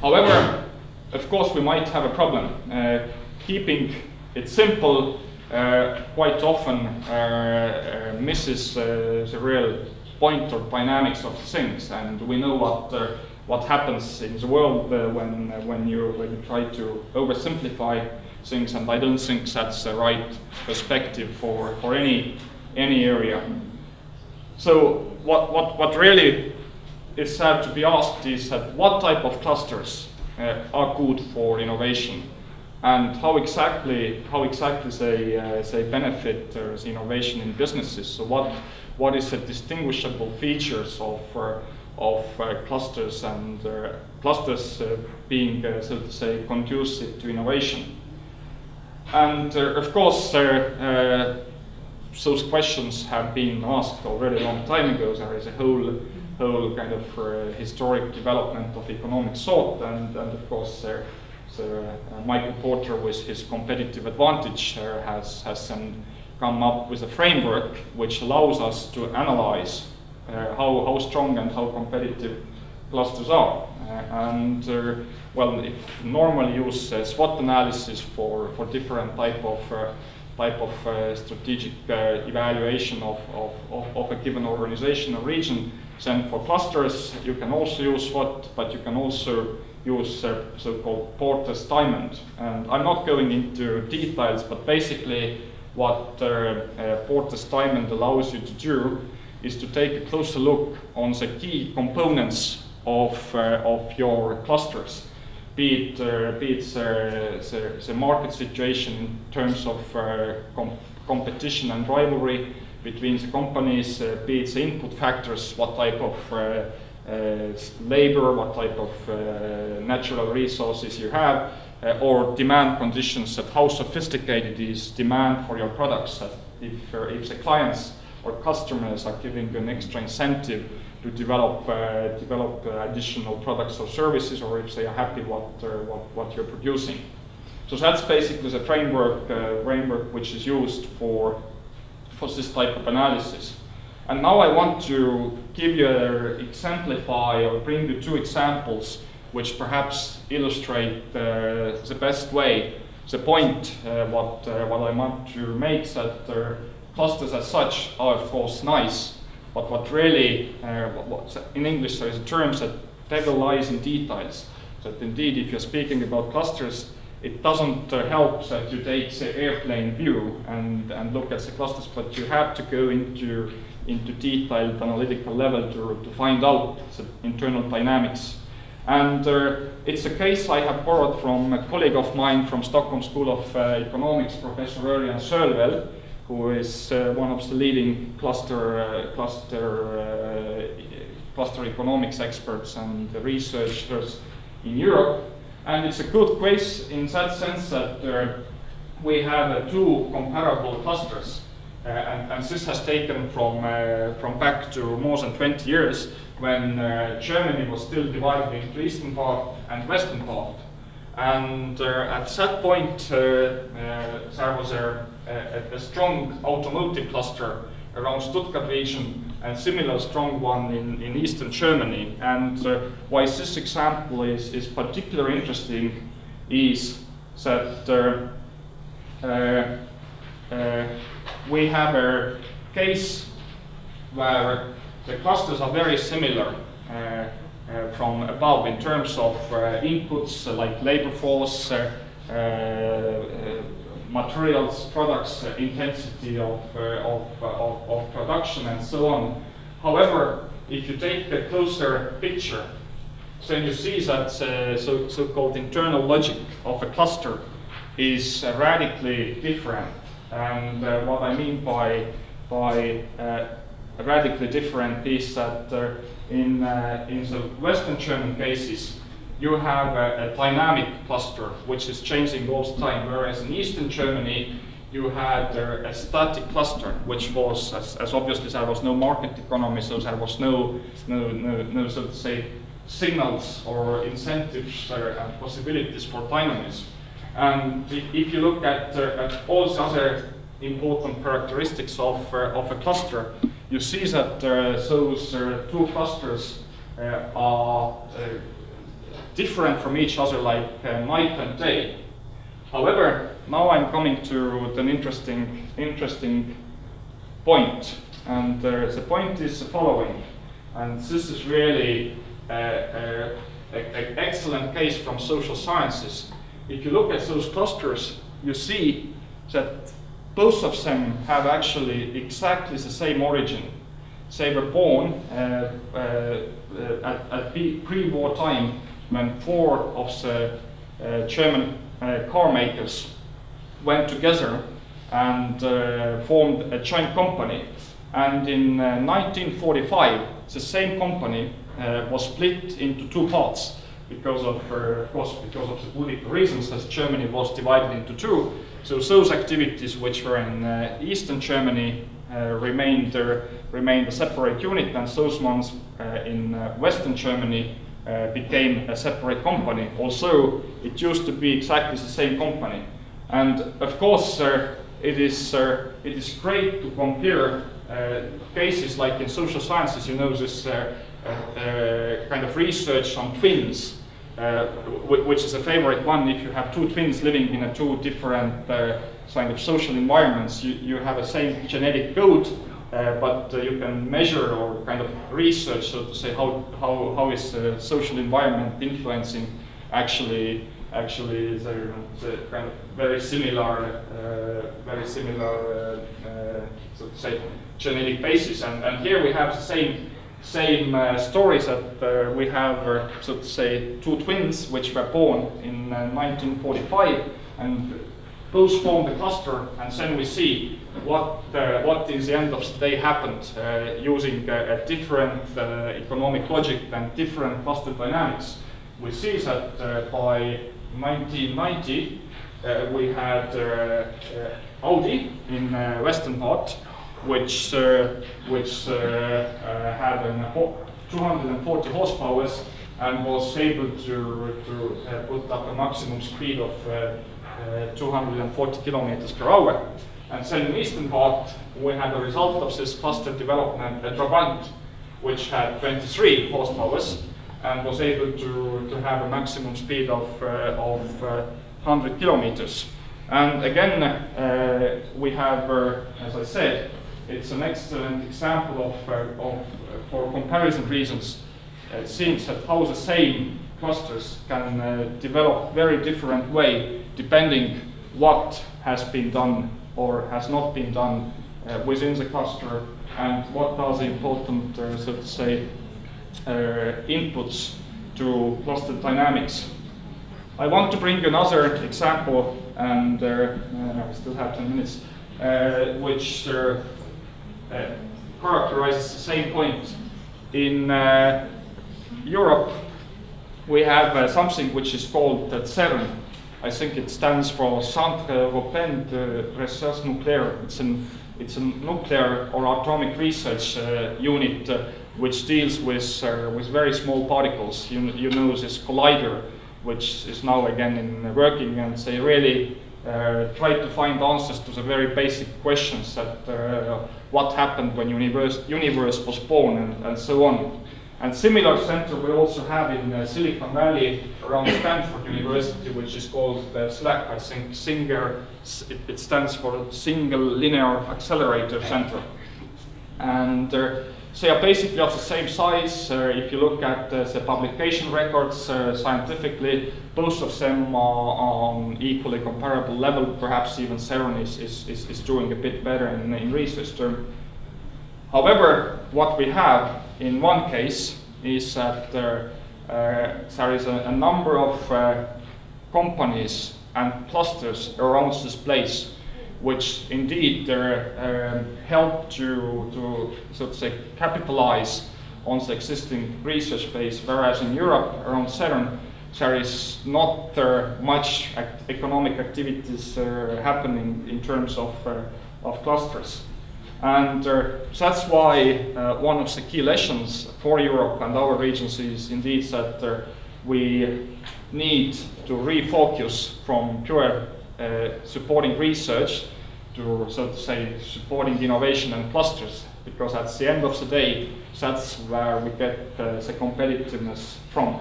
However, of course, we might have a problem. Keeping it simple quite often misses the real point or dynamics of things, and we know what happens in the world when you try to oversimplify things, and I don't think that's the right perspective for any area. So what really is had to be asked is that what type of clusters are good for innovation, and how exactly they benefit the innovation in businesses. So what is the distinguishable features of clusters, and clusters being so to say conducive to innovation. And of course those questions have been asked already a long time ago. There is a whole kind of historic development of economic thought, and of course Michael Porter, with his competitive advantage, has come up with a framework which allows us to analyze how strong and how competitive clusters are. Well, if normally use SWOT analysis for different type of strategic evaluation of a given organization or region, then for clusters you can also use SWOT, but you can also use so-called Porter's diamond. And I'm not going into details, but basically what Porter's diamond allows you to do is to take a closer look on the key components of your clusters, be it the market situation in terms of competition and rivalry between the companies, be it the input factors, what type of labor, what type of natural resources you have, or demand conditions, that how sophisticated is demand for your products, that if the clients or customers are giving you an extra incentive to develop additional products or services, or if they are happy what you're producing. So that's basically the framework which is used for this type of analysis. And now I want to give you exemplify or bring you two examples which perhaps illustrate the best way the point what I want to make, that clusters as such are of course nice, but what really, in English there is a term that devil lies in details. That indeed, if you're speaking about clusters, it doesn't help that you take the airplane view and look at the clusters, but you have to go into detailed analytical level to find out the internal dynamics. And it's a case I have borrowed from a colleague of mine from Stockholm School of Economics, Professor Örjan Sölvel, who is one of the leading cluster economics experts and researchers in Europe. And it's a good case in that sense that we have two comparable clusters. And this has taken from back to more than 20 years, when Germany was still divided into eastern part and western part. And at that point, there was a strong automotive cluster around Stuttgart region, and similar strong one in eastern Germany. And why this example is particularly interesting is that we have a case where the clusters are very similar from above in terms of inputs like labor force, materials, products, intensity of production, and so on. However, if you take a closer picture, then you see that so-called internal logic of a cluster is radically different. And what I mean by radically different is that in the Western German cases, you have a dynamic cluster which is changing all the time, whereas in Eastern Germany you had a static cluster, which was, as obviously there was no market economy, so there was no so to say signals or incentives and possibilities for dynamism. And if you look at all the other important characteristics of a cluster, you see that those two clusters are different from each other like night and day. However, now I'm coming to an interesting point, and the point is the following, and this is really an excellent case from social sciences. If you look at those clusters, you see that both of them have actually exactly the same origin. They were born at pre-war time, when 4 of the German car makers went together and formed a joint company. And in 1945, the same company was split into 2 parts because of course, because of the political reasons, as Germany was divided into 2. So those activities which were in Eastern Germany remained a separate unit, and those ones in Western Germany became a separate company. Also, it used to be exactly the same company. And of course, it is great to compare cases like in social sciences, you know, this kind of research on twins, which is a favorite one. If you have 2 twins living in 2 different kind of social environments, you have the same genetic code, but you can measure or kind of research, so to say, how is the social environment influencing actually the kind of very similar so to say, genetic basis. And here we have the same stories that we have, so to say, 2 twins which were born in 1945, and both formed a cluster, and then we see what in the end of the day happened using a different economic logic and different cluster dynamics. We see that by 1990 we had Audi in western part, which had 240 horsepower and was able to put up a maximum speed of 240 kilometers per hour. And then in eastern part, we had a result of this cluster development, a Trabant, which had 23 horsepower and was able to have a maximum speed of 100 kilometers. And again, we have, as I said, it's an excellent example of for comparison reasons, it seems that how the same clusters can develop very different way depending what has been done or has not been done within the cluster, and what are the important, so to say, inputs to cluster dynamics. I want to bring another example, and I still have 10 minutes, which characterizes the same point. In Europe, we have something which is called CERN. I think it stands for Centre Européen de Recherche Nucléaire. It's a nuclear or atomic research unit which deals with very small particles. You know this collider, which is now again working, and they really try to find answers to the very basic questions that what happened when universe was born, and so on. And similar center we also have in Silicon Valley around Stanford University, which is called SLAC. I think it stands for Single Linear Accelerator Center. And they are basically of the same size. If you look at the publication records scientifically, both of them are on equally comparable level. Perhaps even CERN is doing a bit better in research terms. However, what we have in one case is that there is a number of companies and clusters around this place, which indeed help to so to say capitalize on the existing research base, whereas in Europe around CERN there is not much economic activities happening in terms of clusters. And that's why one of the key lessons for Europe and our regions is indeed that we need to refocus from pure supporting research to, so to say, supporting innovation and clusters, because at the end of the day, that's where we get the competitiveness from.